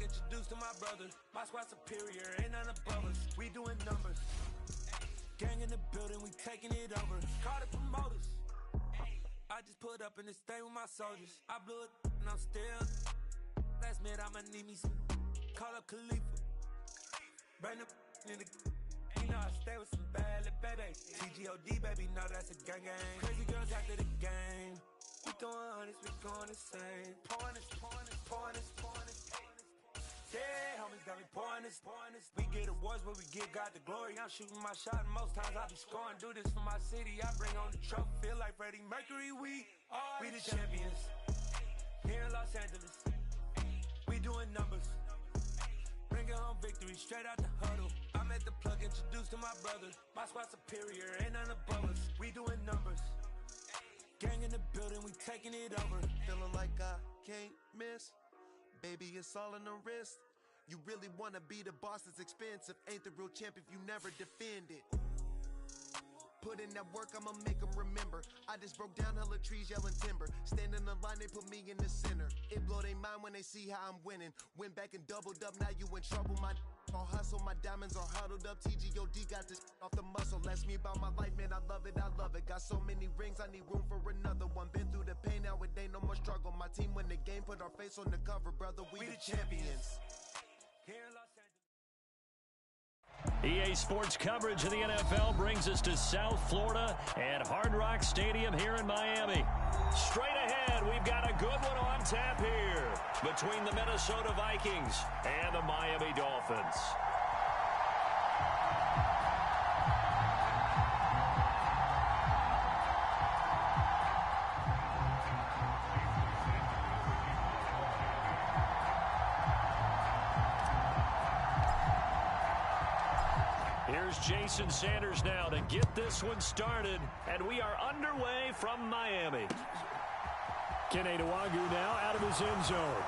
introduced to my brother. My squad superior, ain't none above us. We doing numbers. Gang in the building, we taking it over. Call the promoters. I just put up in this thing with my soldiers. I blew it and I'm still. Last minute I'ma need me some. Call up Khalifa. Bring the in the. You know I stay with some bad little baby. TGOD baby, know that's a gang gang. Crazy girls after the game. We throwing hundreds, we going insane. Pouring this. Yeah, homies got me pouring this. We get awards, but we give God the glory. I'm shooting my shot, and most times I be scoring. Do this for my city, I bring on the trophy. Feel like Freddie Mercury, we the champions. Here in Los Angeles, we doing numbers. Bringing home victory, straight out the huddle. I'm at the plug, introduced to my brother. My squad superior, ain't none above us. We doing numbers. Gang in the building, we taking it over. Feeling like I can't miss. Baby, it's all in the wrist. You really wanna be the boss, it's expensive. Ain't the real champ if you never defend it. Put in that work, I'ma make them remember. I just broke down hella trees, yelling timber. Stand in the line, they put me in the center. It blow they mind when they see how I'm winning. Went back and doubled up, now you in trouble. My all hustle, my diamonds are huddled up. TGOD got this off the muscle. Ask me about my life, man, I love it. Got so many rings, I need room for another one. Been through the pain, now it ain't no more struggle. My team win the game, put our face on the cover, brother. We the champions. Here in Los Angeles. EA Sports coverage of the NFL brings us to South Florida at Hard Rock Stadium here in Miami. Straight ahead, we've got a good one on tap here between the Minnesota Vikings and the Miami Dolphins. Here's Jason Sanders now to get this one started, and we are underway from Miami. Kene Nwangwu now out of his end zone.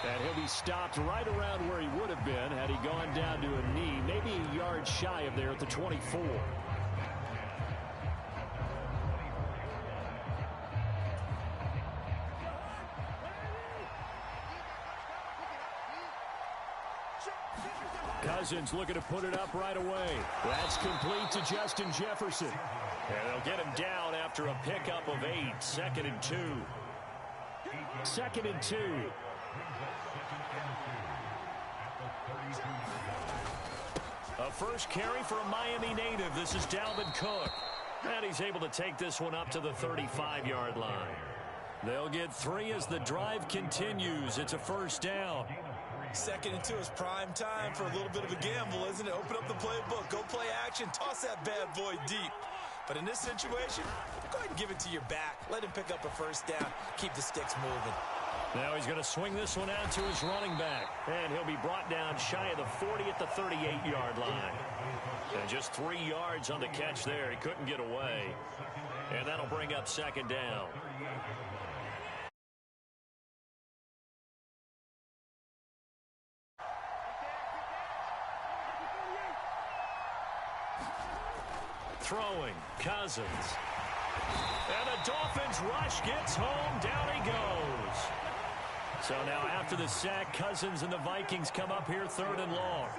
And he'll be stopped right around where he would have been had he gone down to a knee, maybe a yard shy of there at the 24. Cousins looking to put it up right away. That's complete to Justin Jefferson. And they'll get him down after a pickup of 8. 2nd and 2. 2nd and 2. A first carry for a Miami native. This is Dalvin Cook. And he's able to take this one up to the 35-yard line. They'll get 3 as the drive continues. It's a first down. 2nd and 2 is prime time for a little bit of a gamble, isn't it? Open up the playbook, go play action, toss that bad boy deep. But in this situation, go ahead and give it to your back. Let him pick up a first down, keep the sticks moving. Now he's going to swing this one out to his running back. And he'll be brought down shy of the 40 at the 38-yard line. And just 3 yards on the catch there. He couldn't get away. And that'll bring up 2nd down. Throwing, Cousins. And the Dolphins rush gets home. Down he goes. So now after the sack, Cousins and the Vikings come up here 3rd and long.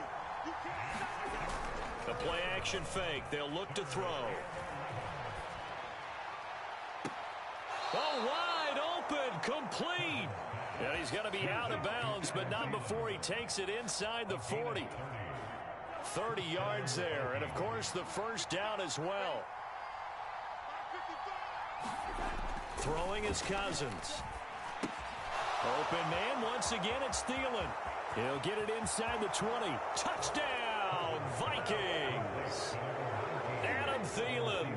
The play action fake. They'll look to throw. Oh, wide open, complete. And he's going to be out of bounds, but not before he takes it inside the 40. 30 yards there, and of course the first down as well. Throwing is Cousins. Open man, once again it's Thielen. He'll get it inside the 20. Touchdown, Vikings! Adam Thielen,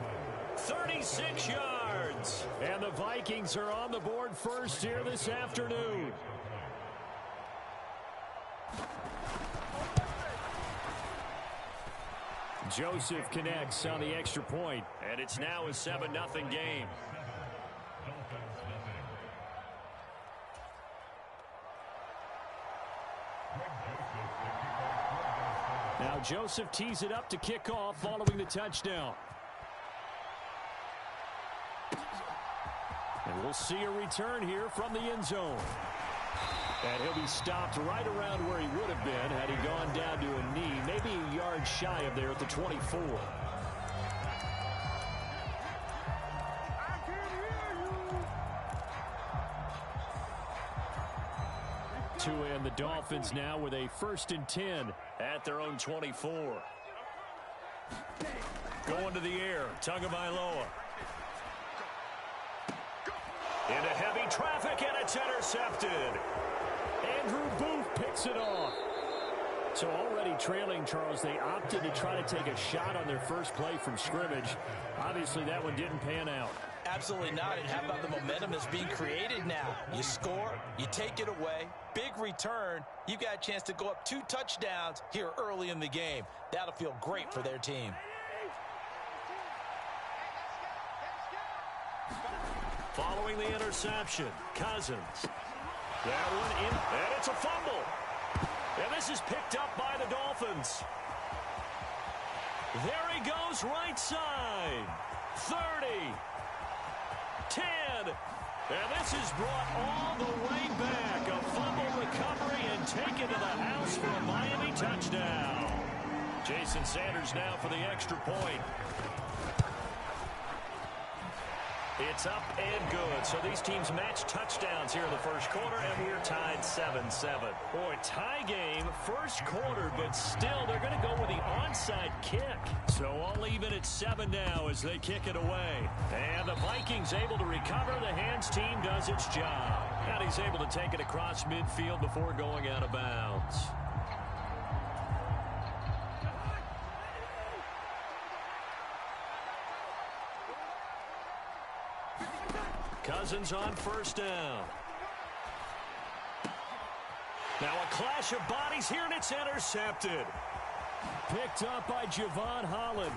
36 yards. And the Vikings are on the board first here this afternoon. Joseph connects on the extra point, and it's now a 7-0 game. Now Joseph tees it up to kick off following the touchdown. And we'll see a return here from the end zone. And he'll be stopped right around where he would have been had he gone down to a knee, maybe a yard shy of there at the 24. To end the Dolphins now with a 1st and 10 at their own 24. Going to the air, Tagovailoa. Into heavy traffic, and it's intercepted. Andrew Booth picks it off. So already trailing, Charles, they opted to try to take a shot on their first play from scrimmage. Obviously, that one didn't pan out. Absolutely not. And how about the momentum that's being created now? You score, you take it away, big return. You got a chance to go up 2 touchdowns here early in the game. That'll feel great for their team. Following the interception, Cousins. That one in, and it's a fumble. And this is picked up by the Dolphins. There he goes, right side. 30. 10. And this is brought all the way back. A fumble recovery and taken to the house for a Miami touchdown. Jason Sanders now for the extra point. It's up and good. So these teams match touchdowns here in the first quarter, and we're tied 7-7. Boy, tie game, first quarter, but still they're going to go with the onside kick. So all even at 7 now as they kick it away. And the Vikings able to recover. The hands team does its job. And he's able to take it across midfield before going out of bounds. Cousins on first down. Now a clash of bodies here, and it's intercepted. Picked up by Javon Holland.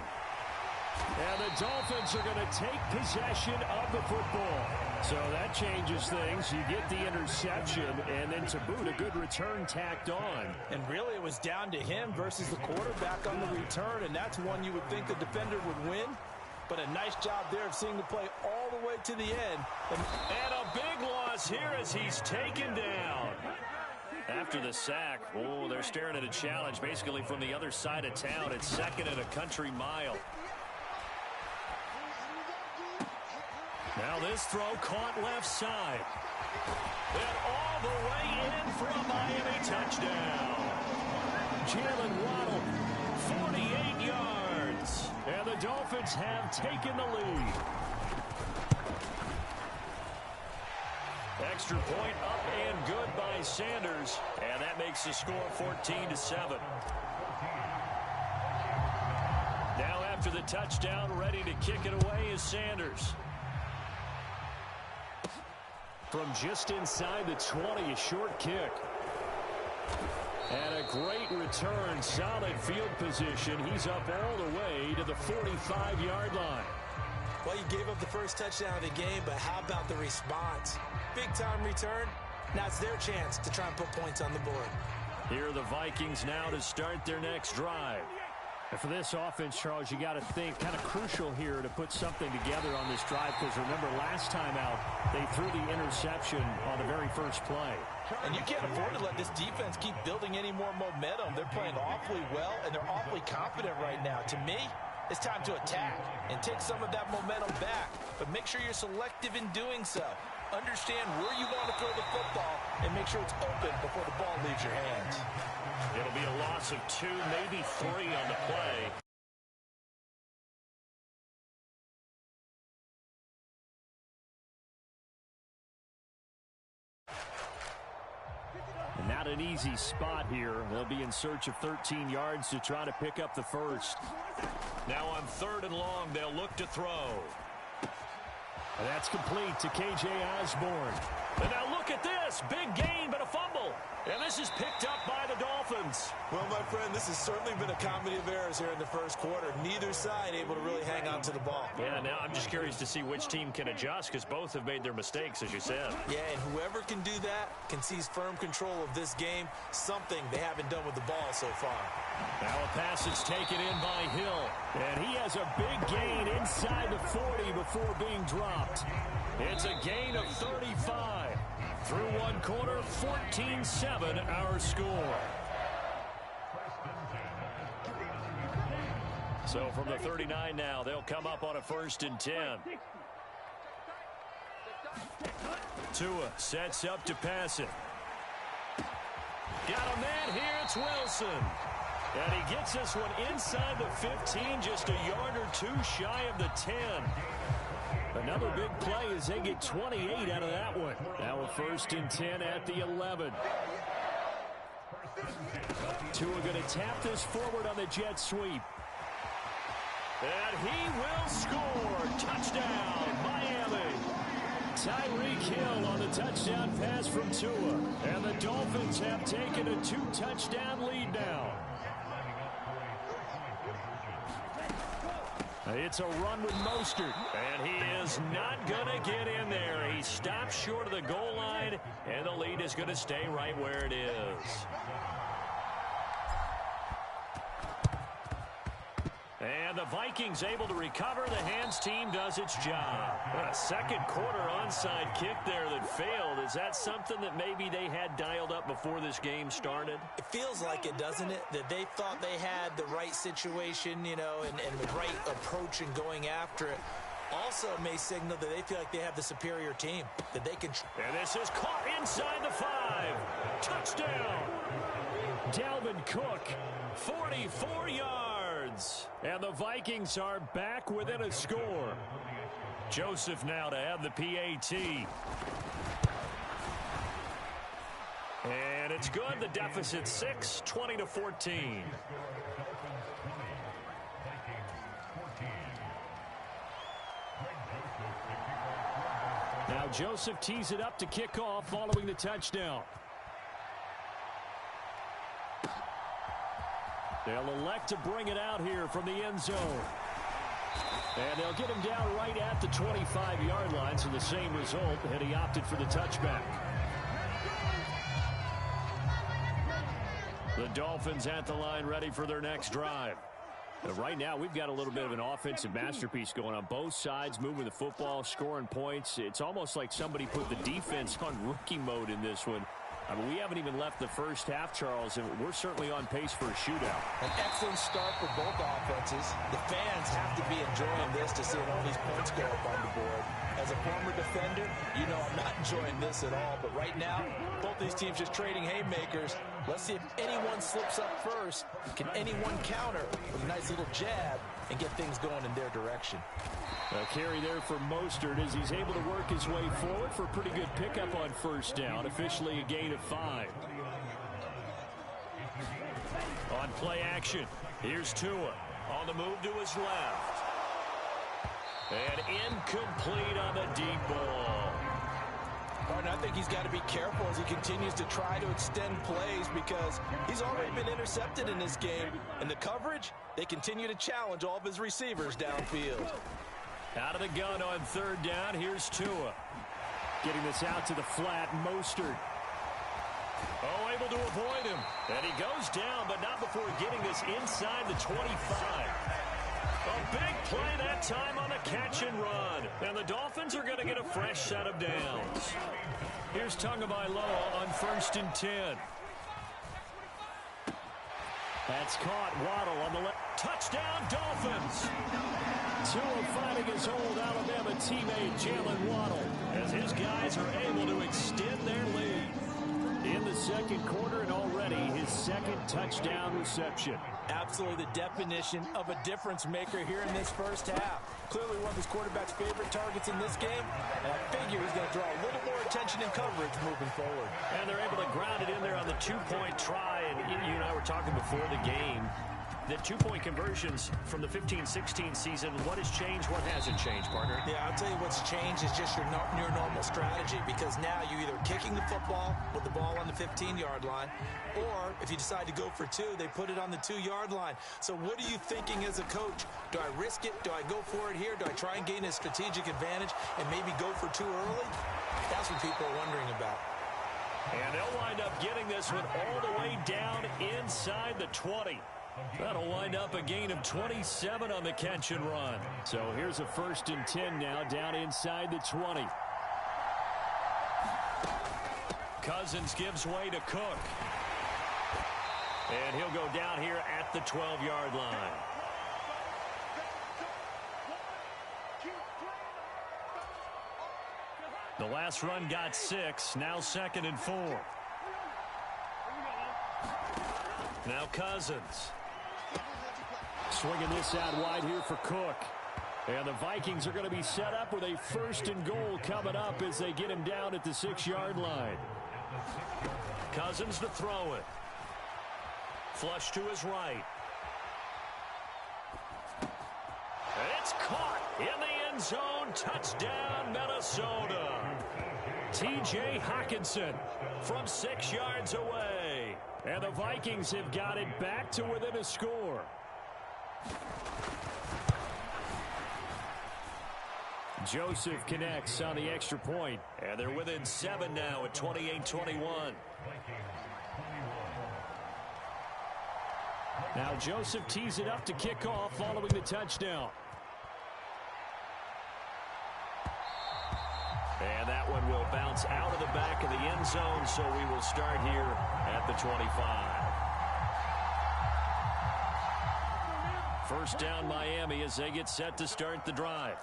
And the Dolphins are going to take possession of the football. So that changes things. You get the interception, and then to boot, a good return tacked on. And really it was down to him versus the quarterback on the return, and that's one you would think the defender would win. But a nice job there of seeing the play all the way to the end. And a big loss here as he's taken down. After the sack, oh, they're staring at a challenge basically from the other side of town. It's 2nd and a country mile. Now this throw caught left side. And all the way in for a Miami touchdown. Jalen Waddle, 48 yards. And the Dolphins have taken the lead. Extra point up and good by Sanders. And that makes the score 14-7. Now after the touchdown, ready to kick it away is Sanders. From just inside the 20, a short kick. And a great return, solid field position. He's up all the way to the 45-yard line. Well, you gave up the first touchdown of the game, but how about the response? Big-time return. Now it's their chance to try and put points on the board. Here are the Vikings now to start their next drive. And for this offense, Charles, you got to think kind of crucial here to put something together on this drive, because remember last time out they threw the interception on the very first play. And you can't afford to let this defense keep building any more momentum. They're playing awfully well, and they're awfully confident right now. To me, it's time to attack and take some of that momentum back, but make sure you're selective in doing so. Understand where you want to throw the football and make sure it's open before the ball leaves your hands. It'll be a loss of 2, maybe 3 on the play. And not an easy spot here. They'll be in search of 13 yards to try to pick up the first. Now on 3rd and long, they'll look to throw. And that's complete to K.J. Osborne. And now look at this. Big gain, but a fumble. And this is picked up by the Dolphins. Well, my friend, this has certainly been a comedy of errors here in the first quarter. Neither side able to really hang on to the ball. Yeah, now I'm just curious to see which team can adjust, because both have made their mistakes, as you said. Yeah, and whoever can do that can seize firm control of this game, something they haven't done with the ball so far. Now a pass is taken in by Hill. And he has a big gain inside the 40 before being dropped. It's a gain of 35. Through one quarter, 14-7 our score. So from the 39 now, they'll come up on a 1st and 10. Tua sets up to pass it. Got a man here, it's Wilson. And he gets this one inside the 15, just a yard or two shy of the 10. Another big play as they get 28 out of that one. Now a 1st and 10 at the 11. Tua going to tap this forward on the jet sweep. And he will score. Touchdown, Miami. Tyreek Hill on the touchdown pass from Tua. And the Dolphins have taken a 2-touchdown lead now. It's a run with Mostert, and he is not going to get in there. He stops short of the goal line, and the lead is going to stay right where it is. And the Vikings able to recover. The hands team does its job. A second quarter onside kick there that failed. Is that something that maybe they had dialed up before this game started? It feels like it, doesn't it? That they thought they had the right situation, you know, and the right approach in going after it. Also may signal that they feel like they have the superior team, that they can. And this is caught inside the 5. Touchdown. Dalvin Cook, 44 yards. And the Vikings are back within a score. Joseph now to have the PAT. And it's good. The deficit 6, 20-14. Now Joseph tees it up to kick off following the touchdown. They'll elect to bring it out here from the end zone. And they'll get him down right at the 25-yard line, so the same result, and he opted for the touchback. The Dolphins at the line ready for their next drive. But right now, we've got a little bit of an offensive masterpiece going on. Both sides moving the football, scoring points. It's almost like somebody put the defense on rookie mode in this one. I mean, we haven't even left the first half, Charles, and we're certainly on pace for a shootout. An excellent start for both offenses. The fans have to be enjoying this to see all these points go up on the board. As a former defender, you know I'm not enjoying this at all. But right now, both these teams just trading haymakers. Let's see if anyone slips up first. Can anyone counter with a nice little jab and get things going in their direction? A carry there for Mostert as he's able to work his way forward for a pretty good pickup on first down. Officially a gain of 5. On play action, here's Tua on the move to his left. And incomplete on the deep ball. Martin, I think he's got to be careful as he continues to try to extend plays because he's already been intercepted in this game. And the coverage, they continue to challenge all of his receivers downfield. Out of the gun on third down, here's Tua. Getting this out to the flat, Mostert. Oh, able to avoid him. And he goes down, but not before getting this inside the 25. A big play that time on the catch and run. And the Dolphins are going to get a fresh set of downs. Here's Tagovailoa on 1st and 10. That's caught. Waddle on the left. Touchdown, Dolphins. Tua fighting his old Alabama teammate, Jalen Waddle, as his guys are able to extend their lead. In the second quarter and already his second touchdown reception. Absolutely the definition of a difference maker here in this first half. Clearly one of his quarterback's favorite targets in this game, and I figure he's going to draw a little more attention and coverage moving forward. And they're able to ground it in there on the two-point try, and you and I were talking before the game. The two-point conversions from the 15-16 season, what has changed, what hasn't changed, partner? Yeah, I'll tell you what's changed is just your normal strategy, because now you're either kicking the football with the ball on the 15-yard line, or if you decide to go for 2, they put it on the 2-yard line. So what are you thinking as a coach? Do I risk it? Do I go for it here? Do I try and gain a strategic advantage and maybe go for 2 early? That's what people are wondering about. And they'll wind up getting this one all the way down inside the 20. That'll wind up a gain of 27 on the catch and run. So here's a 1st and 10 now down inside the 20. Cousins gives way to Cook. And he'll go down here at the 12-yard line. The last run got 6. Now 2nd and 4. Now Cousins. Swinging this out wide here for Cook. And the Vikings are going to be set up with a 1st and goal coming up as they get him down at the 6-yard line. Cousins to throw it. Flush to his right. It's caught in the end zone. Touchdown, Minnesota. T.J. Hockenson from 6 yards away. And the Vikings have got it back to within a score. Joseph connects on the extra point. And they're within 7 now at 28-21. Now Joseph tees it up to kick off following the touchdown. And that one will bounce out of the back of the end zone, so we will start here at the 25. First down Miami as they get set to start the drive.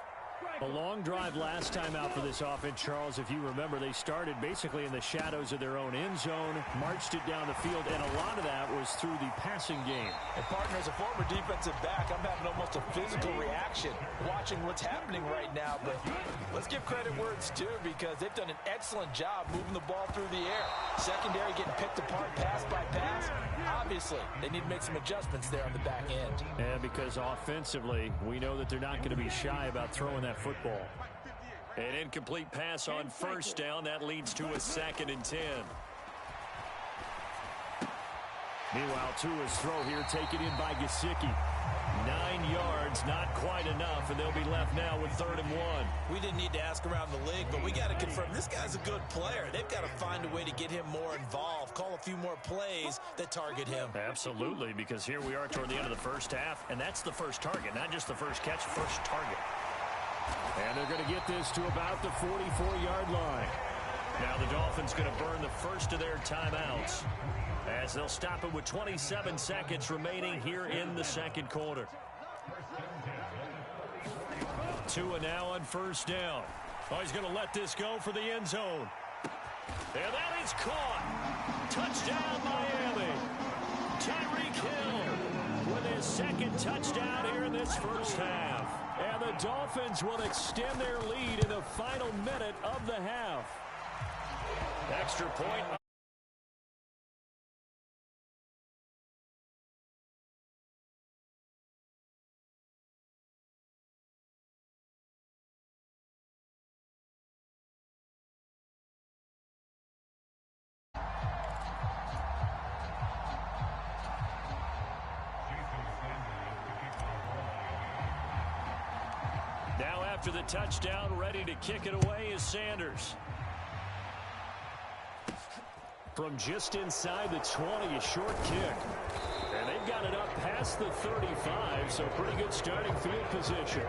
A long drive last time out for this offense, Charles. If you remember, they started basically in the shadows of their own end zone, marched it down the field, and a lot of that was through the passing game. And, partner, as a former defensive back, I'm having almost a physical reaction watching what's happening right now. But let's give credit where it's due, because they've done an excellent job moving the ball through the air. Secondary getting picked apart pass by pass. Obviously, they need to make some adjustments there on the back end. And because offensively, we know that they're not going to be shy about throwing that football. An incomplete pass on first down. That leads to a 2nd and 10. Meanwhile, Tua's throw here taken in by Gesicki. 9 yards, not quite enough, and they'll be left now with 3rd and 1. We didn't need to ask around the league, but we got to confirm this guy's a good player. They've got to find a way to get him more involved, call a few more plays that target him. Absolutely, because here we are toward the end of the first half, and that's the first target, not just the first catch, first target. And they're going to get this to about the 44-yard line. Now the Dolphins going to burn the first of their timeouts as they'll stop it with 27 seconds remaining here in the second quarter. Tua now on first down. Oh, he's going to let this go for the end zone. And that is caught. Touchdown, Miami. Tyreek Hill with his 2nd touchdown here in this first half. And the Dolphins will extend their lead in the final minute of the half. Extra point. Now after the touchdown, ready to kick it away is Sanders. From just inside the 20, a short kick. And they've got it up past the 35, so pretty good starting field position.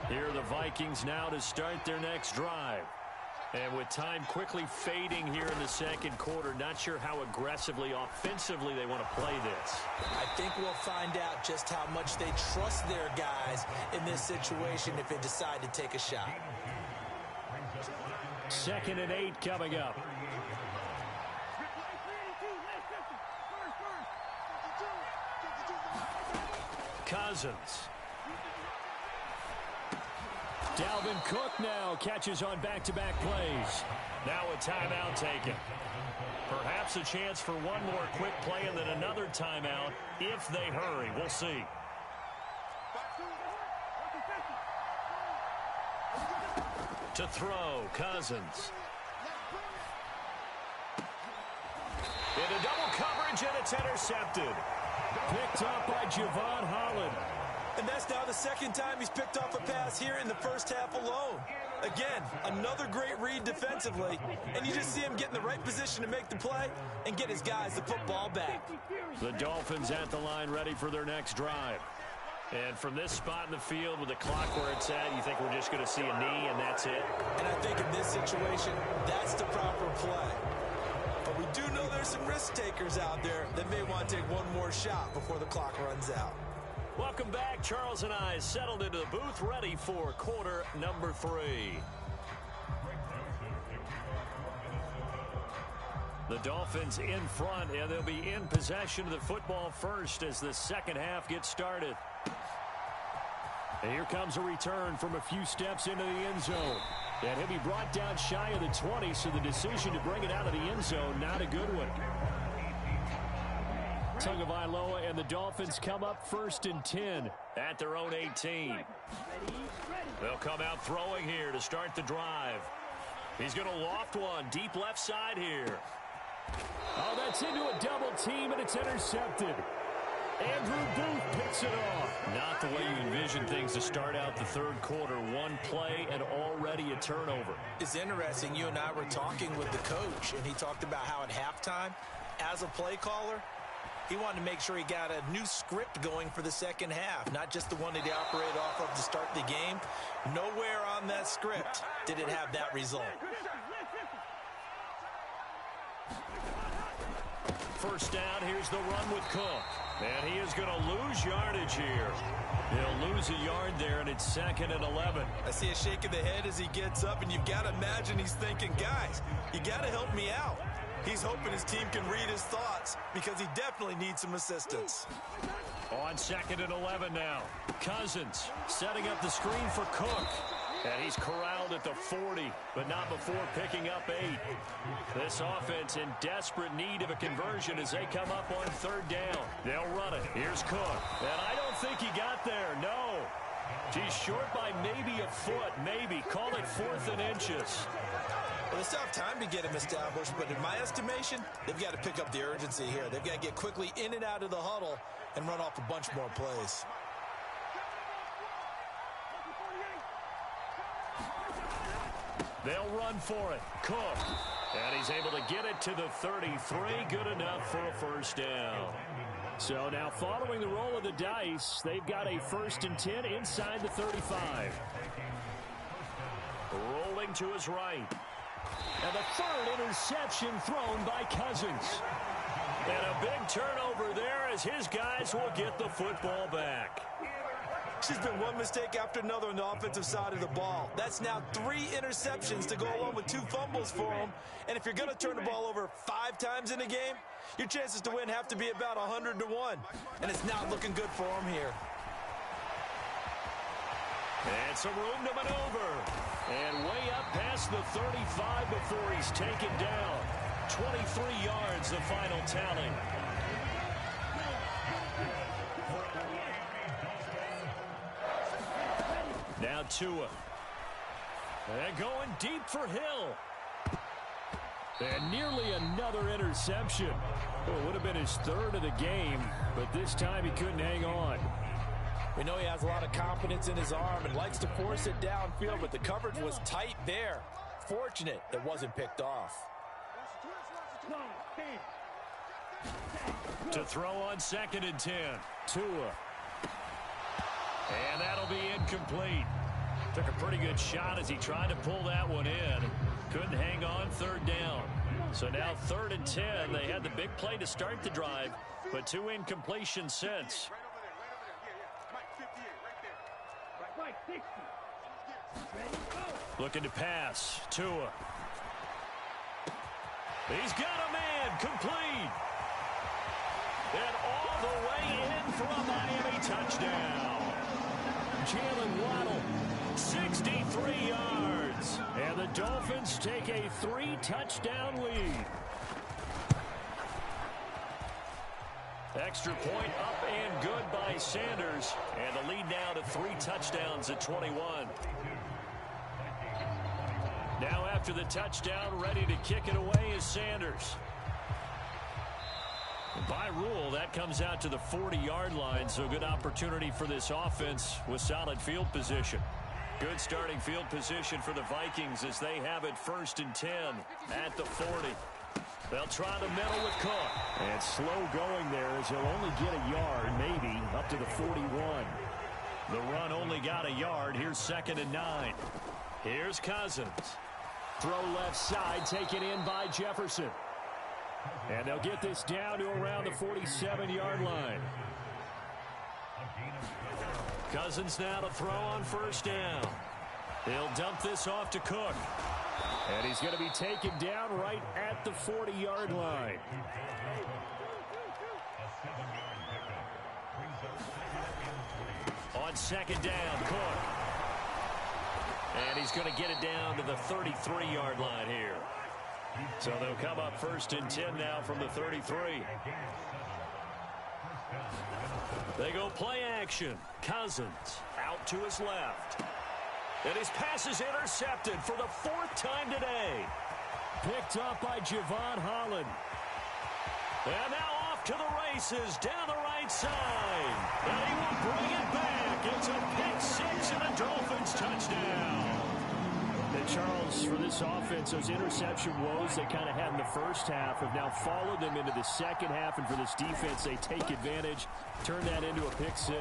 Here are the Vikings now to start their next drive. And with time quickly fading here in the second quarter, not sure how aggressively, offensively they want to play this. I think we'll find out just how much they trust their guys in this situation if they decide to take a shot. 2nd and 8 coming up. Cousins. Dalvin Cook now catches on back-to-back plays. Now a timeout taken. Perhaps a chance for one more quick play and then another timeout if they hurry. We'll see. To throw, Cousins. Into double coverage, and it's intercepted. Picked up by Javon Holland. And that's now the 2nd time he's picked off a pass here in the first half alone. Again, another great read defensively, and you just see him get in the right position to make the play and get his guys the football back. The Dolphins at the line ready for their next drive. And from this spot in the field with the clock where it's at, you think we're just going to see a knee and that's it? And I think in this situation, that's the proper play. But we do know there's some risk takers out there that may want to take one more shot before the clock runs out. Welcome back. Charles and I settled into the booth, ready for quarter number 3. The Dolphins in front, and they'll be in possession of the football first as the second half gets started. And here comes a return from a few steps into the end zone. And he'll be brought down shy of the 20, so the decision to bring it out of the end zone, not a good one. Tagovailoa and the Dolphins come up 1st and 10 at their own 18. They'll come out throwing here to start the drive. He's going to loft one deep left side here. Oh, that's into a double team, and it's intercepted. Andrew Booth picks it off. Not the way you envision things to start out the third quarter. One play and already a turnover. It's interesting. You and I were talking with the coach, and he talked about how at halftime, as a play caller, he wanted to make sure he got a new script going for the second half, not just the one that he operated off of to start the game. Nowhere on that script did it have that result. First down, here's the run with Cook. And he is going to lose yardage here. He'll lose a yard there, and it's 2nd and 11. I see a shake of the head as he gets up, and you've got to imagine he's thinking, guys, you got to help me out. He's hoping his team can read his thoughts because he definitely needs some assistance. On 2nd and 11 now. Cousins setting up the screen for Cook. And he's corralled at the 40, but not before picking up 8. This offense in desperate need of a conversion as they come up on 3rd down. They'll run it. Here's Cook. And I don't think he got there. No. He's short by maybe a foot, maybe. Call it 4th and inches. Well, they still have time to get him established, but in my estimation, they've got to pick up the urgency here. They've got to get quickly in and out of the huddle and run off a bunch more plays. They'll run for it. Cook. And he's able to get it to the 33. Good enough for a first down. So now following the roll of the dice, they've got a 1st and 10 inside the 35. Rolling to his right. And the 3rd interception thrown by Cousins. And a big turnover there as his guys will get the football back. She's been one mistake after another on the offensive side of the ball. That's now 3 interceptions to go along with 2 fumbles for him. And if you're going to turn the ball over 5 times in a game, your chances to win have to be about 100 to 1. And it's not looking good for him here. And some room to maneuver. And way up past the 35 before he's taken down. 23 yards, the final tally. Now Tua. And going deep for Hill. And nearly another interception. Well, it would have been his 3rd of the game, but this time he couldn't hang on. We know he has a lot of confidence in his arm and likes to force it downfield, but the coverage was tight there. Fortunate it wasn't picked off. To throw on 2nd and 10. Tua. And that'll be incomplete. Took a pretty good shot as he tried to pull that one in. Couldn't hang on 3rd down. So now 3rd and 10. They had the big play to start the drive, but 2 incompletions since. Looking to pass. Tua. He's got a man. Complete. And all the way in for a Miami touchdown. Jalen Waddle, 63 yards. And the Dolphins take a 3-touchdown lead. Extra point up and good by Sanders. And the lead now to 3 touchdowns at 21. Now after the touchdown, ready to kick it away is Sanders. By rule, that comes out to the 40-yard line, so good opportunity for this offense with solid field position. Good starting field position for the Vikings as they have it 1st and 10 at the 40. They'll try the middle with Cook. And slow going there as he'll only get a yard, maybe, up to the 41. The run only got a yard. Here's 2nd and 9. Here's Cousins. Throw left side, taken in by Jefferson. And they'll get this down to around the 47-yard line. Cousins now to throw on 1st down. He'll dump this off to Cook. And he's going to be taken down right at the 40-yard line. On 2nd down, Cook. And he's going to get it down to the 33-yard line here. So they'll come up 1st and 10 now from the 33. They go play action. Cousins out to his left. And his pass is intercepted for the 4th time today. Picked up by Javon Holland. And now off to the races down the right side. And he will bring it back. It's a pick-6 and a Dolphins touchdown. And Charles, for this offense, those interception woes they kind of had in the first half have now followed them into the second half. And for this defense, they take advantage, turn that into a pick-6.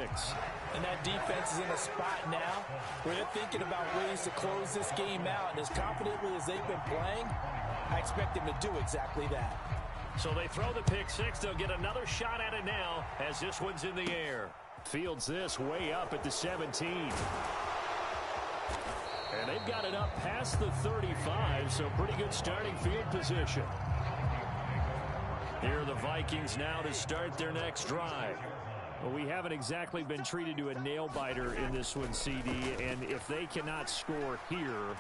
And that defense is in a spot now where they're thinking about ways to close this game out. And as confidently as they've been playing, I expect them to do exactly that. So they throw the pick-6. They'll get another shot at it now as this one's in the air. Fields this way up at the 17. And they've got it up past the 35, so pretty good starting field position. Here are the Vikings now to start their next drive. Well, we haven't exactly been treated to a nail-biter in this one, CD, and if they cannot score here,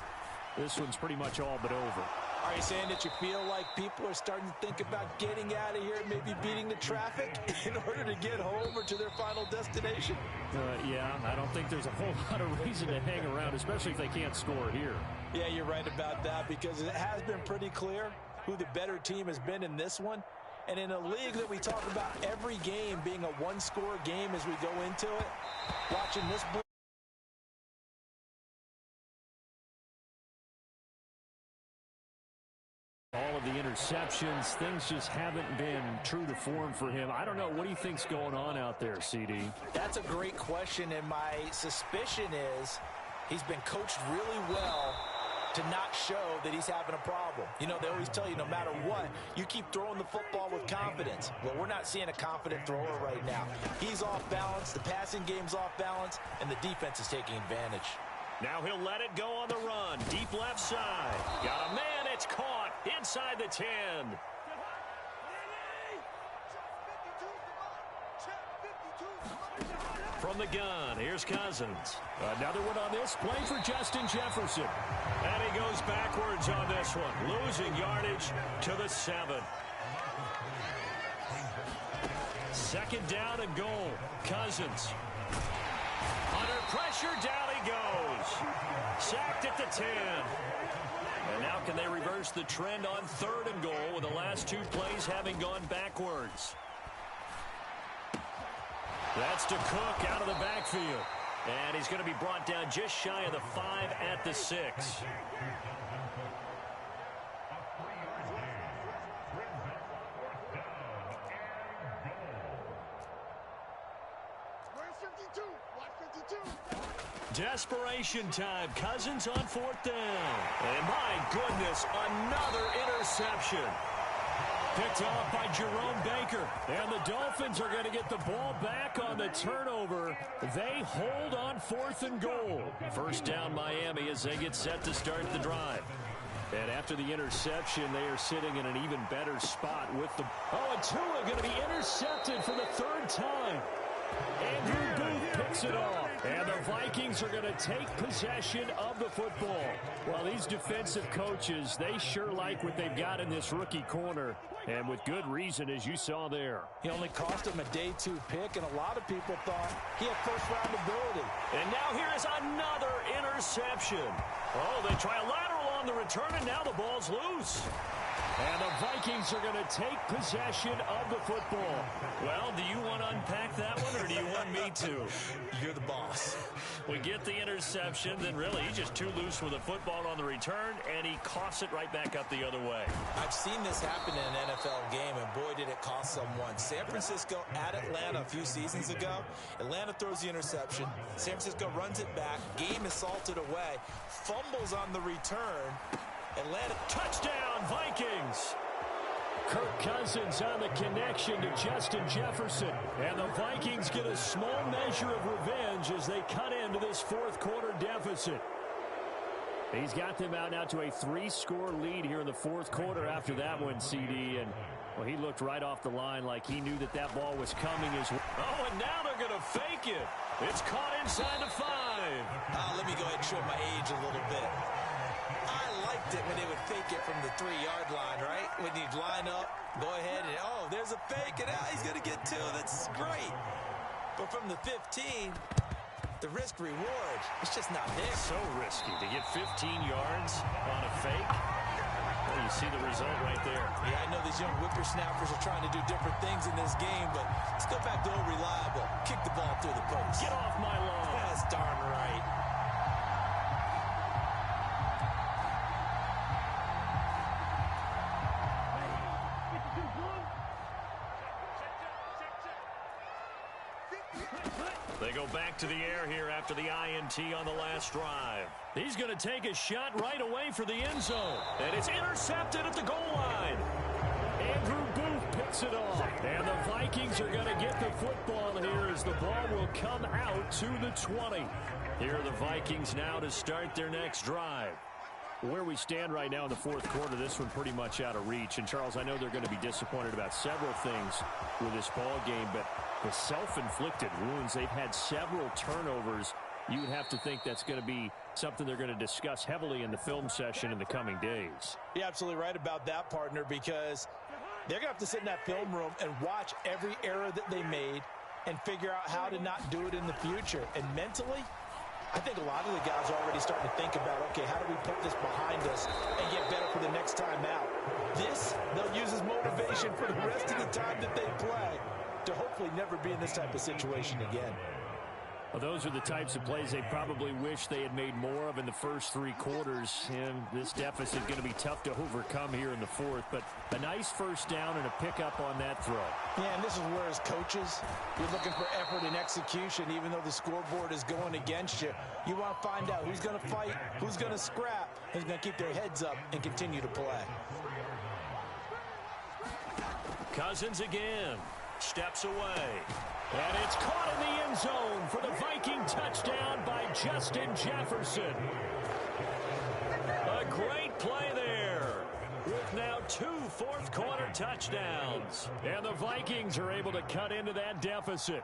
this one's pretty much all but over. Are you saying that you feel like people are starting to think about getting out of here and maybe beating the traffic in order to get home or to their final destination? Yeah, I don't think there's a whole lot of reason to hang around, especially if they can't score here. Yeah, you're right about that because it has been pretty clear who the better team has been in this one. And in a league that we talk about every game being a one-score game as we go into it, watching this all of the interceptions, things just haven't been true to form for him. I don't know. What do you think's going on out there, CD? That's a great question, and my suspicion is he's been coached really well to not show that he's having a problem. You know, they always tell you no matter what, you keep throwing the football with confidence. Well, we're not seeing a confident thrower right now. He's off balance, the passing game's off balance, and the defense is taking advantage. Now he'll let it go on the run. Deep left side. Got a man. It's caught inside the 10. From the gun, here's Cousins. Another one on this play for Justin Jefferson. And he goes backwards on this one, losing yardage to the 7. 2nd down and goal. Cousins. Under pressure, down he goes. Sacked at the 10. And now can they reverse the trend on 3rd and goal with the last 2 plays having gone backwards? That's to Cook out of the backfield. And he's going to be brought down just shy of the 5 at the 6. Desperation time. Cousins on 4th down. And my goodness, another interception. Picked off by Jerome Baker. And the Dolphins are going to get the ball back on the turnover. They hold on 4th and goal. 1st down Miami as they get set to start the drive. And after the interception, they are sitting in an even better spot with the... Oh, and Tua going to be intercepted for the 3rd time. Andrew Booth picks it off. And the Vikings are going to take possession of the football. Well, these defensive coaches, they sure like what they've got in this rookie corner. And with good reason, as you saw there. He only cost him a day 2 pick, and a lot of people thought he had first-round ability. And now here is another interception. Oh, they try a lateral on the return, and now the ball's loose. And the Vikings are going to take possession of the football. Well, do you want to unpack that one, or do you want me to? You're the boss. We get the interception, then really he's just too loose with the football on the return, and he coughs it right back up the other way. I've seen this happen in an NFL game, and boy, did it cost someone. San Francisco at Atlanta a few seasons ago. Atlanta throws the interception. San Francisco runs it back. Game is salted away. Fumbles on the return. Atlanta. Touchdown, Vikings! Kirk Cousins on the connection to Justin Jefferson. And the Vikings get a small measure of revenge as they cut into this fourth quarter deficit. He's got them out now to a 3-score lead here in the fourth quarter after that one, CD. And, well, he looked right off the line like he knew that that ball was coming as well. Oh, and now they're going to fake it. It's caught inside the 5. Let me go ahead and show my age a little bit. I liked it when they would fake it from the 3-yard line, right? When you'd line up, go ahead and, oh, there's a fake, and now he's going to get 2. That's great. But from the 15, the risk-reward, it's just not there. So risky to get 15 yards on a fake. Well, you see the result right there. Yeah, I know these young whippersnappers are trying to do different things in this game, but let's go back to old reliable. Kick the ball through the post. Get off my lawn. That's darn right. They go back to the air here after the INT on the last drive. He's going to take a shot right away for the end zone. And it's intercepted at the goal line. Andrew Booth picks it off. And the Vikings are going to get the football here as the ball will come out to the 20. Here are the Vikings now to start their next drive. Where we stand right now in the fourth quarter, this one pretty much out of reach. And, Charles, I know they're going to be disappointed about several things with this ball game, but the self-inflicted wounds, they've had several turnovers. You would have to think that's going to be something they're going to discuss heavily in the film session in the coming days. You're absolutely right about that, partner, because they're going to have to sit in that film room and watch every error that they made and figure out how to not do it in the future. And mentally, I think a lot of the guys are already starting to think about, okay, how do we put this behind us and get better for the next time out? This, they'll use as motivation for the rest of the time that they play to hopefully never be in this type of situation again. Well, those are the types of plays they probably wish they had made more of in the first 3 quarters. And this deficit is going to be tough to overcome here in the fourth. But a nice first down and a pickup on that throw. Yeah, and this is where, as coaches, you're looking for effort and execution. Even though the scoreboard is going against you, you want to find out who's going to fight, who's going to scrap, who's going to keep their heads up and continue to play. Cousins again. Steps away. And it's caught in the end zone for the Viking touchdown by Justin Jefferson. A great play there with now 2 fourth-quarter touchdowns. And the Vikings are able to cut into that deficit.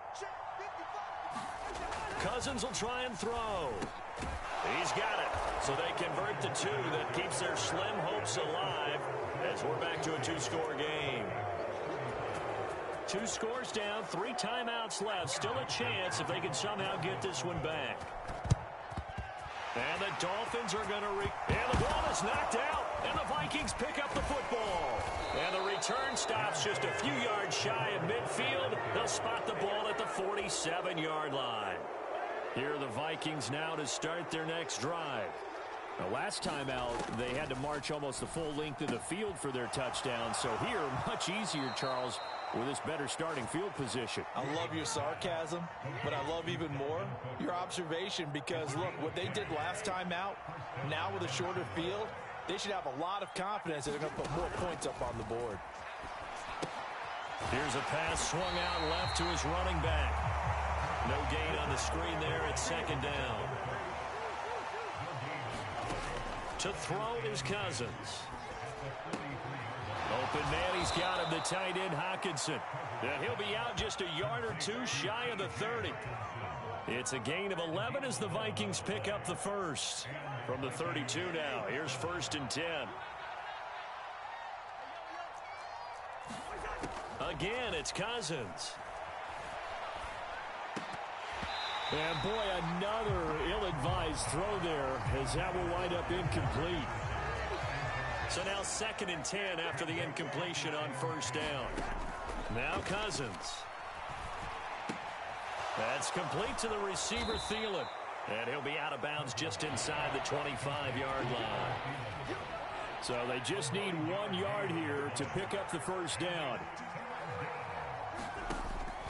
Cousins will try and throw. He's got it. So they convert the 2 that keeps their slim hopes alive as we're back to a 2-score game. 2 scores down, 3 timeouts left. Still a chance if they can somehow get this one back. And the Dolphins are going to and the ball is knocked out. And the Vikings pick up the football. And the return stops just a few yards shy of midfield. They'll spot the ball at the 47-yard line. Here are the Vikings now to start their next drive. The last time out, they had to march almost the full length of the field for their touchdown. So here, much easier, Charles, with this better starting field position. I love your sarcasm, but I love even more your observation because, look, what they did last time out, now with a shorter field, they should have a lot of confidence that they're going to put more points up on the board. Here's a pass swung out left to his running back. No gain on the screen there. It's second down. To throw is Cousins. Open man, he's got him, the tight end, Hockenson. And he'll be out just a yard or 2 shy of the 30. It's a gain of 11 as the Vikings pick up the first. From the 32 now, here's 1st and 10. Again, it's Cousins. And boy, another ill-advised throw there as that will wind up incomplete. So now 2nd and 10 after the incompletion on first down. Now Cousins. That's complete to the receiver, Thielen. And he'll be out of bounds just inside the 25-yard line. So they just need 1 yard here to pick up the first down.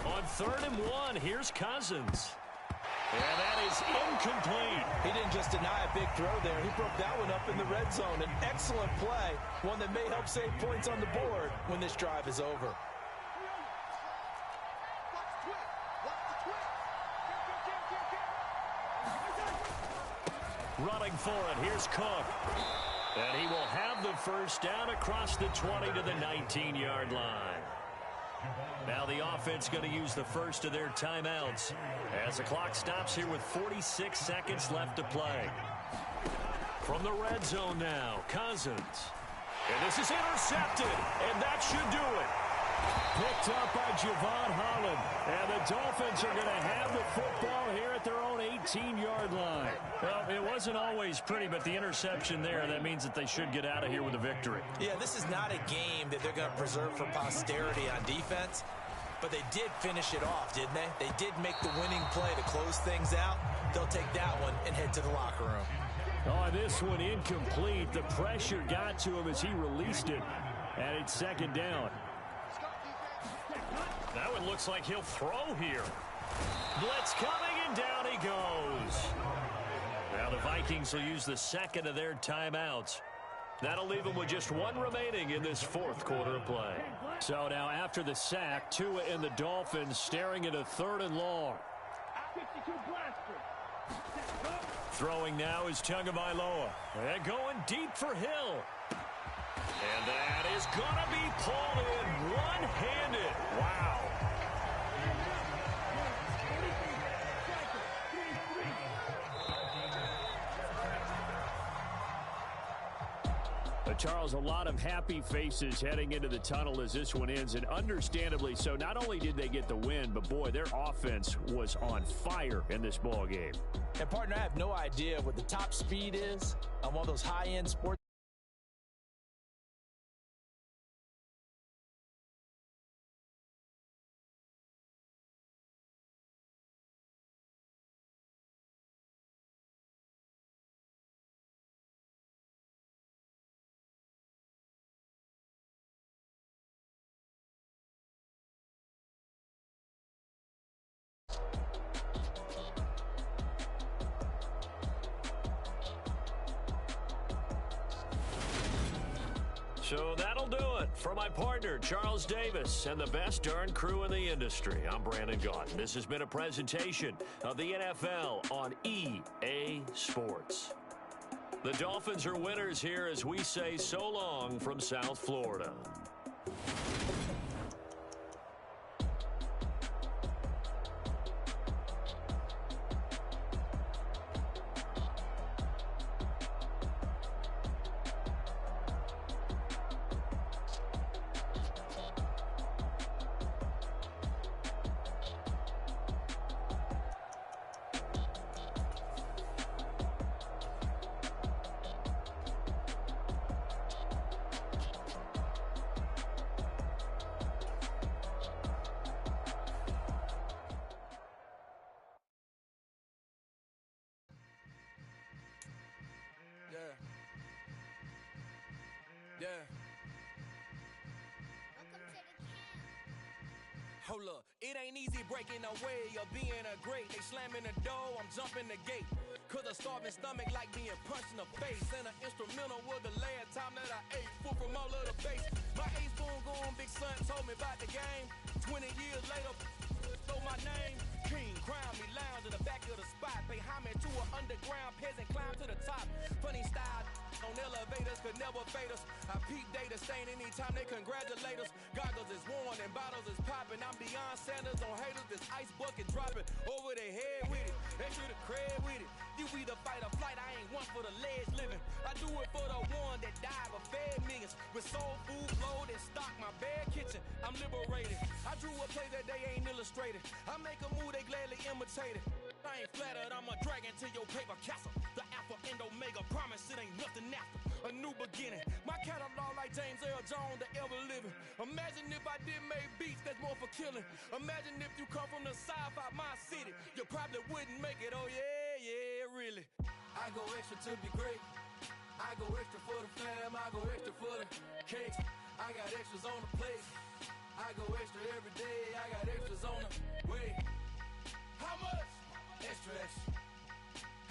On 3rd and 1, here's Cousins. And that is incomplete. He didn't just deny a big throw there. He broke that one up in the red zone. An excellent play, one that may help save points on the board when this drive is over. Running for it, here's Cook. And he will have the first down across the 20 to the 19-yard line. Now the offense going to use the first of their timeouts as the clock stops here with 46 seconds left to play. From the red zone now, Cousins. And this is intercepted, and that should do it. Picked up by Javon Holland. And the Dolphins are going to have the football here at their own 18-yard line. Well, it wasn't always pretty, but the interception there, that means that they should get out of here with a victory. Yeah, this is not a game that they're going to preserve for posterity on defense, but they did finish it off, didn't they? They did make the winning play to close things out. They'll take that one and head to the locker room. Oh, this one incomplete. The pressure got to him as he released it, and it's 2nd down. That one looks like he'll throw here. Blitz coming, and down he goes. Now the Vikings will use the 2nd of their timeouts. That'll leave them with just 1 remaining in this 4th quarter of play. So now after the sack, Tua and the Dolphins staring at a 3rd and long. Throwing now is Tagovailoa. And going deep for Hill. And that is going to be pulled in one-handed. Wow. Charles, a lot of happy faces heading into the tunnel as this one ends, and understandably so. Not only did they get the win, but, boy, their offense was on fire in this ball game. And, partner, I have no idea what the top speed is on one of those high-end sports. So that'll do it for my partner, Charles Davis, and the best darn crew in the industry. I'm Brandon Gaunt. This has been a presentation of the NFL on EA Sports. The Dolphins are winners here as we say so long from South Florida. Hold up, it ain't easy breaking away or being a great. They slamming the door, I'm jumping the gate. Cause a starving stomach like being punched in the face. And an instrumental was the last time that I ate food from all of the base. My ace spoon going big son told me about the game. 20 years later, know my name. King, crown me, lounge in the back of the spot. Pay homage to an underground peasant, climb to the top. Funny style on elevators could never fade us. I peep data stain anytime they congratulate us. Goggles is worn and bottles is popping. I'm beyond Sanders on haters. This ice bucket dropping over their head with it. Extra the cred with it. You either fight or flight. I ain't one for the ledge living. I do it for the one that died but fed millions. With soul food flowed and stock my bare kitchen. I'm liberated. I drew a play that they ain't illustrated. I make a move they gladly imitated. I ain't flattered, I'm a dragon to your paper castle. The alpha and omega promise it ain't nothing after. A new beginning. My catalog like James Earl Jones, the ever living. Imagine if I did make beats that's more for killing. Imagine if you come from the south out my city. You probably wouldn't make it, oh yeah, really. I go extra to be great. I go extra for the fam, I go extra for the cakes. I got extras on the plate. I go extra every day, I got extras on the way. How much? Extra, extra.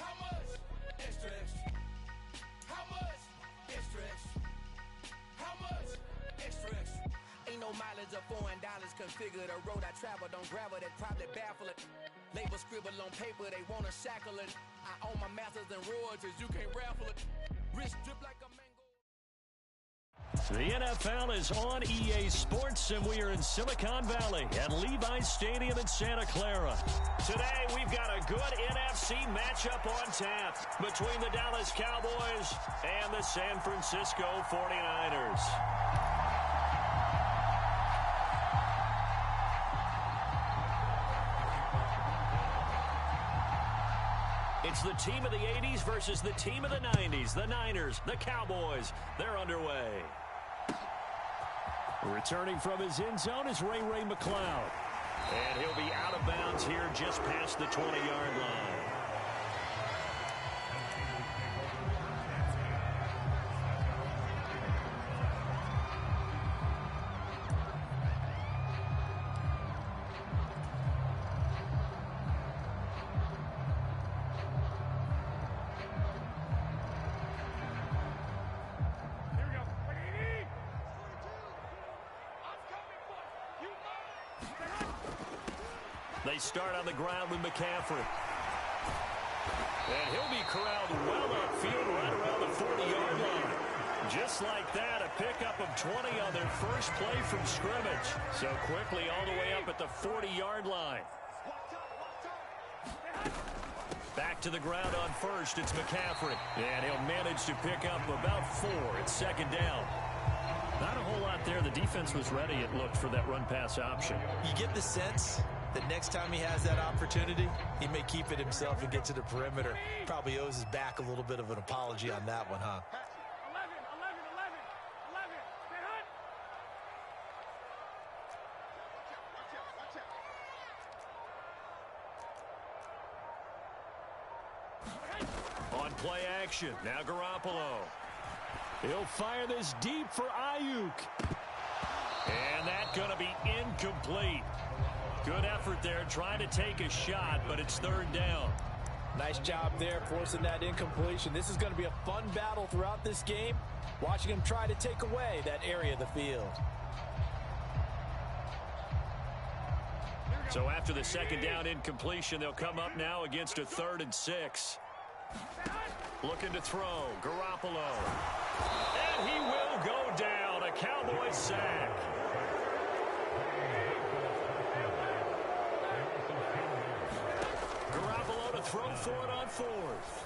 How much? Extra, extra. How much? Extra, extra. How much? Extra, extra. Ain't no mileage of $4 configure the road I travel. Don't gravel, that probably baffle it. Label scribble on paper, they wanna shackle it. I own my masters and royalties, you can't raffle it. Wrist drip like a mango. The NFL is on EA Sports, and we are in Silicon Valley at Levi's Stadium in Santa Clara. Today, we've got a good NFC matchup on tap between the Dallas Cowboys and the San Francisco 49ers. It's the team of the 80s versus the team of the 90s. The Niners, the Cowboys, they're underway. Returning from his end zone is Ray McCloud. And he'll be out of bounds here just past the 20-yard line. They start on the ground with McCaffrey. And he'll be corralled well upfield right around the 40-yard line. Just like that, a pickup of 20 on their first play from scrimmage. So quickly all the way up at the 40-yard line. Back to the ground on first, it's McCaffrey. And he'll manage to pick up about 4. It's second down. Not a whole lot there. The defense was ready, it looked, for that run-pass option. You get the sense that next time he has that opportunity, he may keep it himself and get to the perimeter. Probably owes his back a little bit of an apology on that one, huh? 11. On play action, now Garoppolo. He'll fire this deep for Ayuk. And that's going to be incomplete. Good effort there, trying to take a shot, but it's third down. Nice job there, forcing that incompletion. This is going to be a fun battle throughout this game, watching him try to take away that area of the field. So after the second down incompletion, they'll come up now against a 3rd and 6. Looking to throw, Garoppolo. And he will go down, a Cowboys sack. Garoppolo to throw for it on 4th.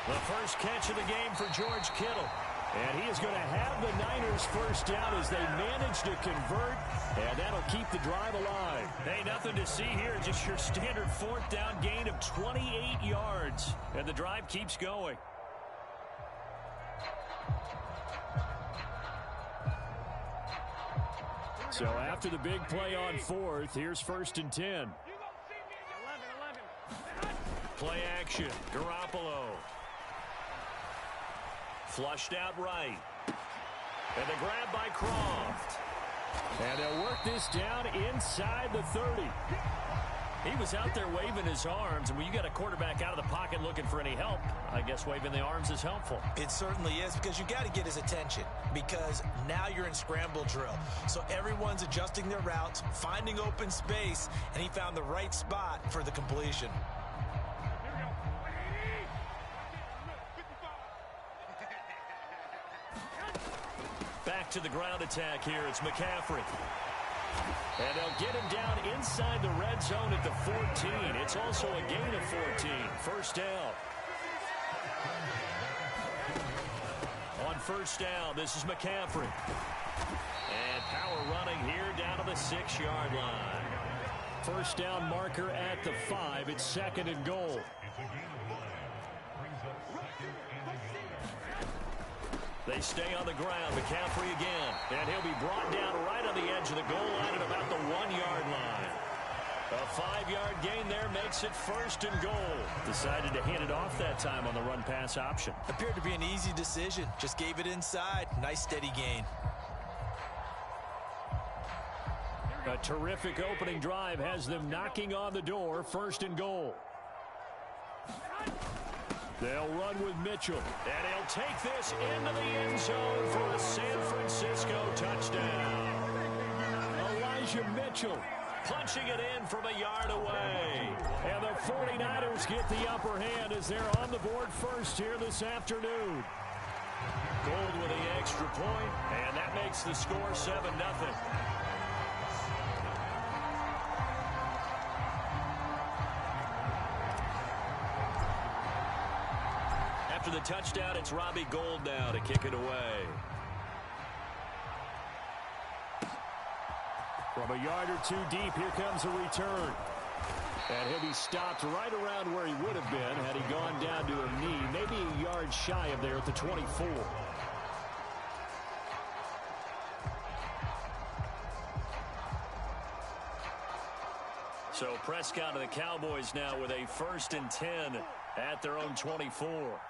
The first catch of the game for George Kittle. And he is going to have the Niners first down as they manage to convert, and that'll keep the drive alive. Hey, nothing to see here, just your standard 4th down gain of 28 yards. And the drive keeps going. So after the big play on 4th, here's 1st and 10. Play action, Garoppolo. Flushed out right. And the grab by Croft. And they'll work this down inside the 30. He was out there waving his arms, and when you got a quarterback out of the pocket looking for any help, I guess waving the arms is helpful. It certainly is, because you got to get his attention, because now you're in scramble drill. So everyone's adjusting their routes, finding open space, and he found the right spot for the completion. Back to the ground attack here. It's McCaffrey. And they'll get him down inside the red zone at the 14. It's also a gain of 14. First down. On first down, this is McCaffrey. And power running here down to the 6-yard line. First down marker at the 5. It's 2nd and goal. They stay on the ground. McCaffrey again. And he'll be brought down right on the edge of the goal line at about the 1-yard line. A 5-yard gain there makes it 1st and goal. Decided to hand it off that time on the run-pass option. Appeared to be an easy decision. Just gave it inside. Nice steady gain. A terrific opening drive has them knocking on the door. 1st and goal. They'll run with Mitchell. And he'll take this into the end zone for a San Francisco touchdown. Elijah Mitchell punching it in from a yard away. And the 49ers get the upper hand as they're on the board first here this afternoon. Gold with the extra point, and that makes the score 7-0. After the touchdown, it's Robbie Gould now to kick it away. From a yard or two deep, here comes a return. And he'll be stopped right around where he would have been had he gone down to a knee, maybe a yard shy of there at the 24. So Prescott and the Cowboys now with a 1st and 10 at their own 24.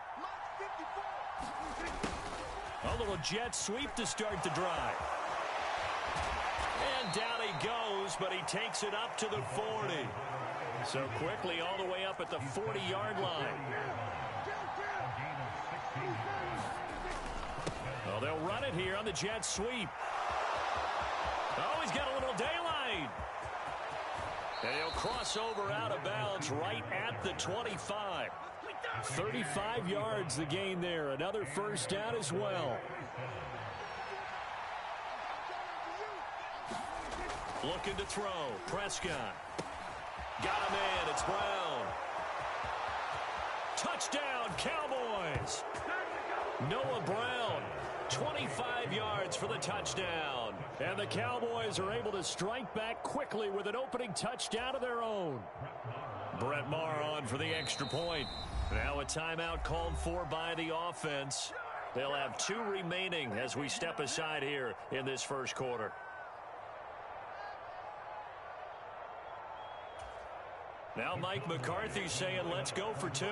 A little jet sweep to start the drive. And down he goes, but he takes it up to the 40. So quickly all the way up at the 40-yard line. Well, they'll run it here on the jet sweep. Oh, he's got a little daylight. And he'll cross over out of bounds right at the 25. 35 yards the gain there. Another 1st down as well. Looking to throw. Prescott. Got him in. It's Brown. Touchdown, Cowboys. Noah Brown. 25 yards for the touchdown. And the Cowboys are able to strike back quickly with an opening touchdown of their own. Brett Maher on for the extra point. Now a timeout called for by the offense. They'll have 2 remaining as we step aside here in this 1st quarter. Now Mike McCarthy saying, let's go for 2.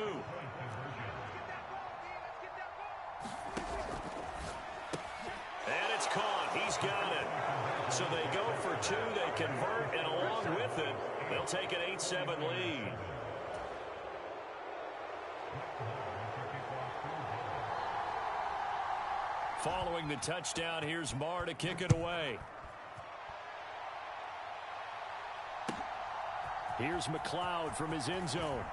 And it's caught. He's got it. So they go for 2. They convert, and along with it, they'll take an 8-7 lead. Following the touchdown, here's Maher to kick it away. Here's McLeod from his end zone.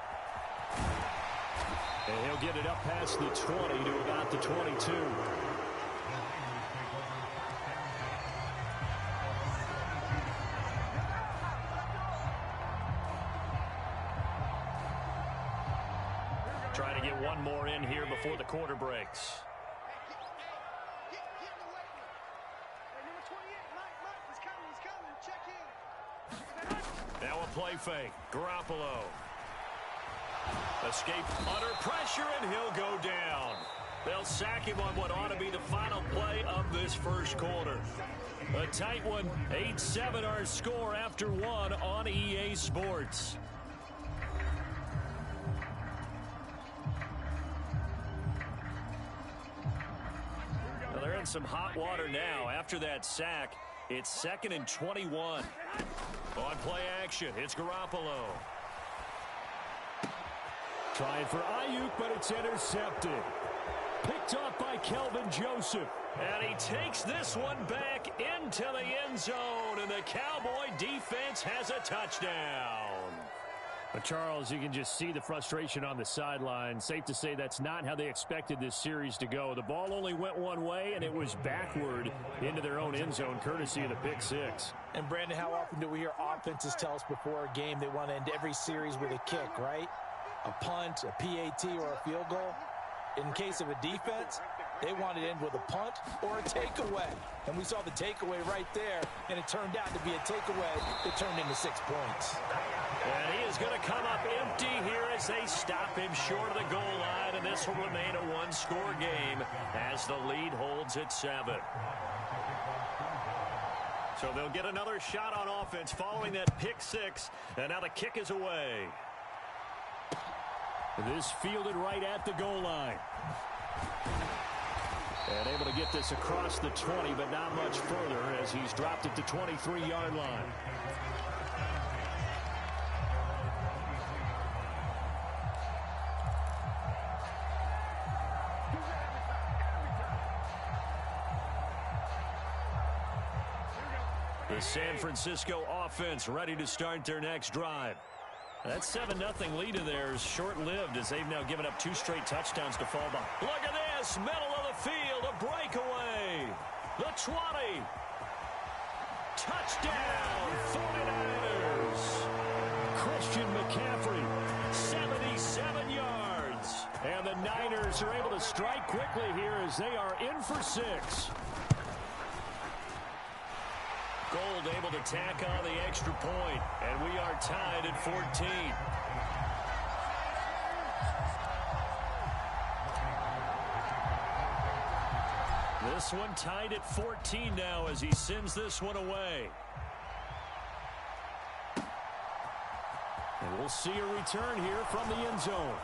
And he'll get it up past the 20 to about the 22. Trying to get one more in here before the quarter breaks. Now a play fake. Garoppolo. Escape under pressure, and he'll go down. They'll sack him on what ought to be the final play of this 1st quarter. A tight one. 8-7 our score after 1 on EA Sports. Well, they're in some hot water now. After that sack, it's 2nd and 21. On play action, it's Garoppolo. Trying for Ayuk, but it's intercepted. Picked off by Kelvin Joseph. And he takes this one back into the end zone, and the Cowboy defense has a touchdown. But Charles, you can just see the frustration on the sideline. Safe to say that's not how they expected this series to go. The ball only went one way, and it was backward into their own end zone, courtesy of the pick 6. And, Brandon, how often do we hear offenses tell us before a game they want to end every series with a kick, right? A punt, a PAT, or a field goal. In case of a defense, They wanted to end with a punt or a takeaway. And we saw the takeaway right there, and it turned out to be a takeaway that turned into 6 points. And he is going to come up empty here as they stop him short of the goal line, and this will remain a one-score game as the lead holds at 7. So they'll get another shot on offense following that pick 6, and now the kick is away. This fielded right at the goal line. And able to get this across the 20, but not much further as he's dropped it to 23-yard line. The San Francisco offense ready to start their next drive. That 7-0 lead of theirs short-lived as they've now given up 2 straight touchdowns to fall behind. Look at this, middle of the field, a breakaway. The 20. Touchdown, 49ers. Christian McCaffrey, 77 yards. And the Niners are able to strike quickly here as they are in for 6. Gold able to tack on the extra point, and we are tied at 14. This one tied at 14 now as he sends this one away. And we'll see a return here from the end zone.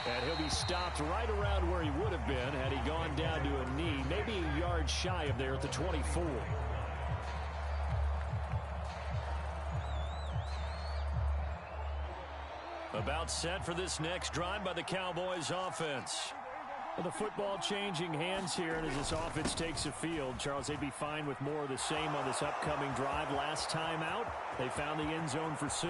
And he'll be stopped right around where he would have been had he gone down to a knee, maybe a yard shy of there at the 24. About set for this next drive by the Cowboys offense. The football changing hands here, and as this offense takes the field, Charles, they'd be fine with more of the same on this upcoming drive. Last time out, they found the end zone for 6.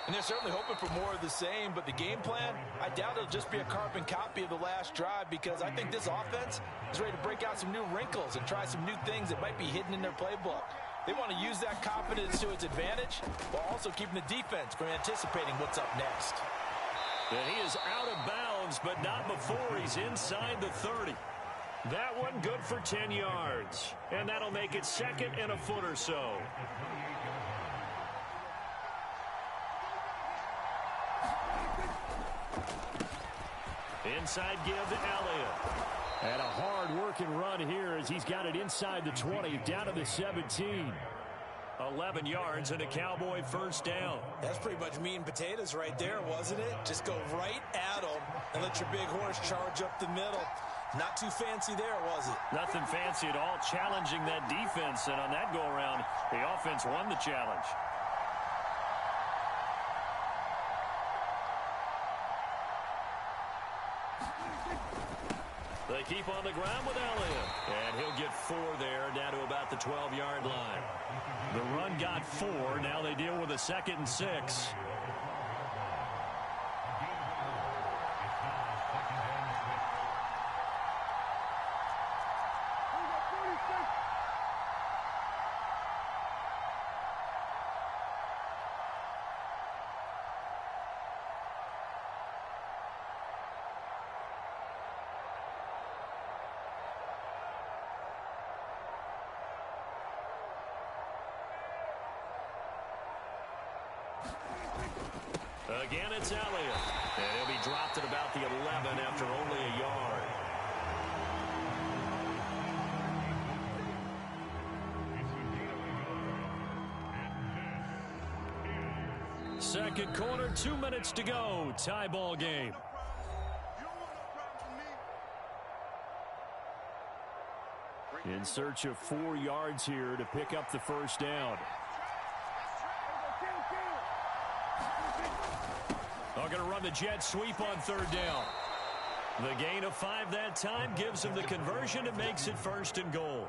And they're certainly hoping for more of the same, but the game plan, I doubt it'll just be a carbon copy of the last drive, because I think this offense is ready to break out some new wrinkles and try some new things that might be hidden in their playbook. They want to use that confidence to its advantage while also keeping the defense from anticipating what's up next. And he is out of bounds, but not before he's inside the 30. That one good for 10 yards. And that'll make it 2nd and a foot or so. Inside give to Elliott. And a hard-working run here as he's got it inside the 20, down to the 17. 11 yards and a Cowboy first down. That's pretty much meat and potatoes right there, wasn't it? Just go right at them and let your big horse charge up the middle. Not too fancy there, was it? Nothing fancy at all, challenging that defense. And on that go-around, the offense won the challenge. They keep on the ground with Elliott. And he'll get 4 there, down to about the 12-yard line. The run got 4. Now they deal with a 2nd and 6. Again, it's Elliott. And he'll be dropped at about the 11 after only a yard. Second quarter, 2 minutes to go. Tie ball game. In search of 4 yards here to pick up the first down. They're going to run the jet sweep on 3rd down. The gain of 5 that time gives them the conversion and makes it 1st and goal.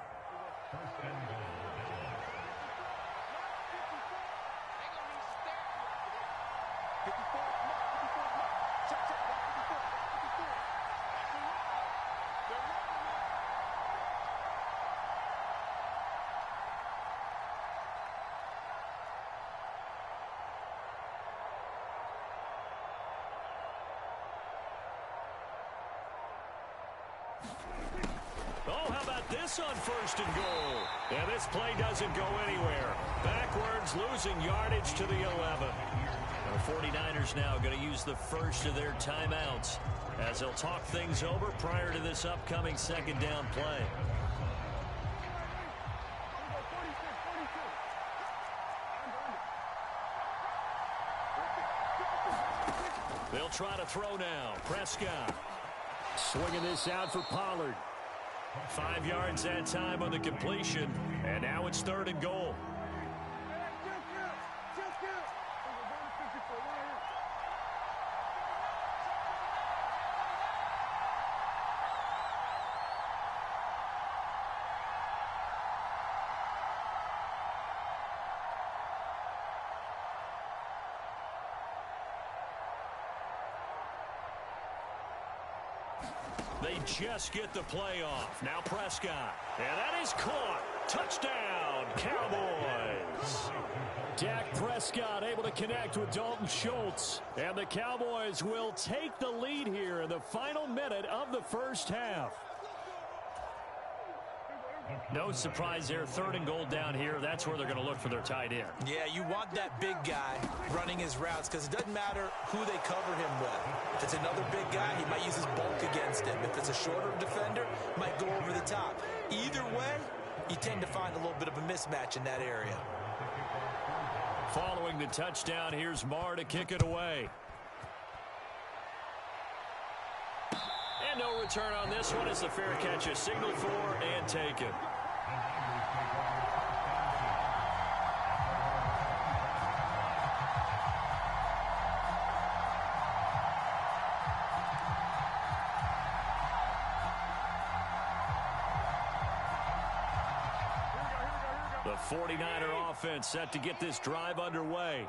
Oh, how about this on 1st and goal? And this play doesn't go anywhere. Backwards, losing yardage to the 11. The 49ers now going to use the first of their timeouts as they'll talk things over prior to this upcoming 2nd down play. They'll try to throw now. Prescott swinging this out for Pollard. 5 yards that time on the completion, and now it's 3rd and goal. They just get the play off. Now Prescott. And that is caught. Touchdown, Cowboys. Dak Prescott able to connect with Dalton Schultz. And the Cowboys will take the lead here in the final minute of the first half. No surprise there. 3rd and goal down here. That's where they're going to look for their tight end. Yeah, you want that big guy running his routes because it doesn't matter who they cover him with. If it's another big guy, he might use his bulk against him. If it's a shorter defender, might go over the top. Either way, you tend to find a little bit of a mismatch in that area. Following the touchdown, here's Marr to kick it away. And no return on this one as the fair catch is signaled for and taken. The 49er offense set to get this drive underway.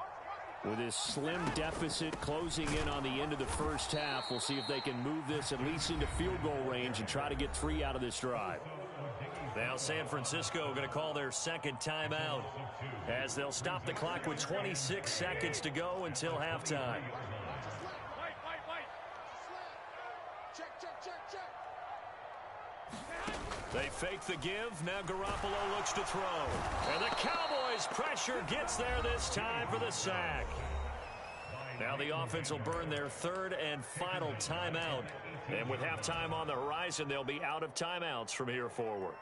With this slim deficit closing in on the end of the first half, we'll see if they can move this at least into field goal range and try to get 3 out of this drive. Now San Francisco going to call their 2nd timeout as they'll stop the clock with 26 seconds to go until halftime. They fake the give. Now Garoppolo looks to throw. And the Cowboys pressure gets there this time for the sack. Now the offense will burn their 3rd and final timeout. And with halftime on the horizon, they'll be out of timeouts from here forward.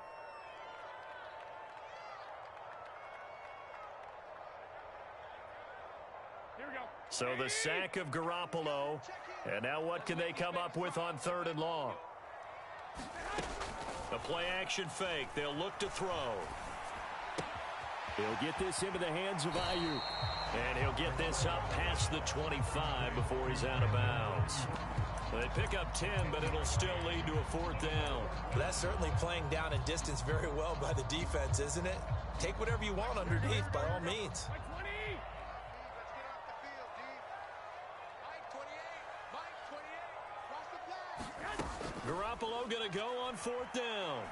So the sack of Garoppolo. And now what can they come up with on 3rd and long? The play action fake. They'll look to throw. He'll get this into the hands of Ayuk. And he'll get this up past the 25 before he's out of bounds. They pick up 10, but it'll still lead to a 4th down. That's certainly playing down and distance very well by the defense, isn't it? Take whatever you want underneath by all means. Garoppolo going to go on 4th down.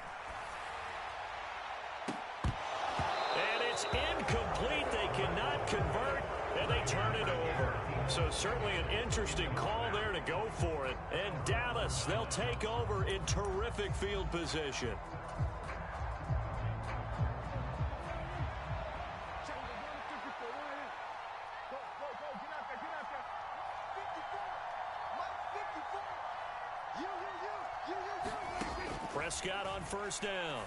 And it's incomplete. They cannot convert, and they turn it over. So certainly an interesting call there to go for it. And Dallas, they'll take over in terrific field position. Prescott on 1st down.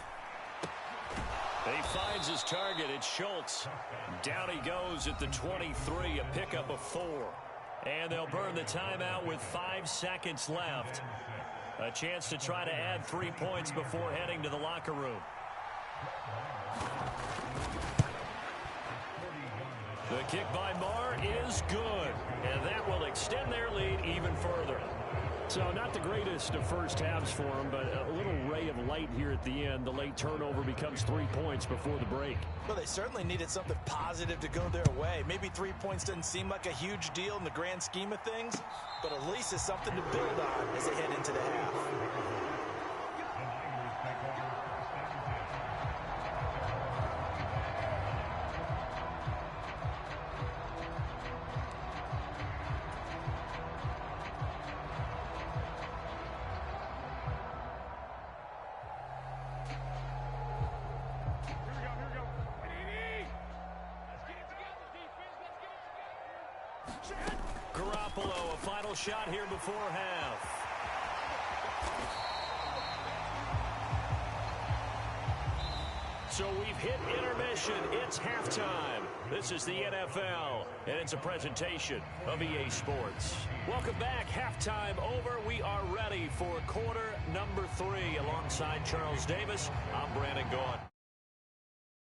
He finds his target. It's Schultz. Down he goes at the 23, a pickup of 4. And they'll burn the timeout with 5 seconds left. A chance to try to add 3 points before heading to the locker room. The kick by Marr is good. And that will extend their lead even further. So not the greatest of first halves for them, but a little ray of light here at the end. The late turnover becomes 3 points before the break. Well, they certainly needed something positive to go their way. Maybe 3 points doesn't seem like a huge deal in the grand scheme of things, but at least it's something to build on as they head into the half. Garoppolo, a final shot here before half. So we've hit intermission. It's halftime. This is the NFL, and it's a presentation of EA Sports. Welcome back. Halftime over. We are ready for quarter number 3. Alongside Charles Davis, I'm Brandon Gaughan.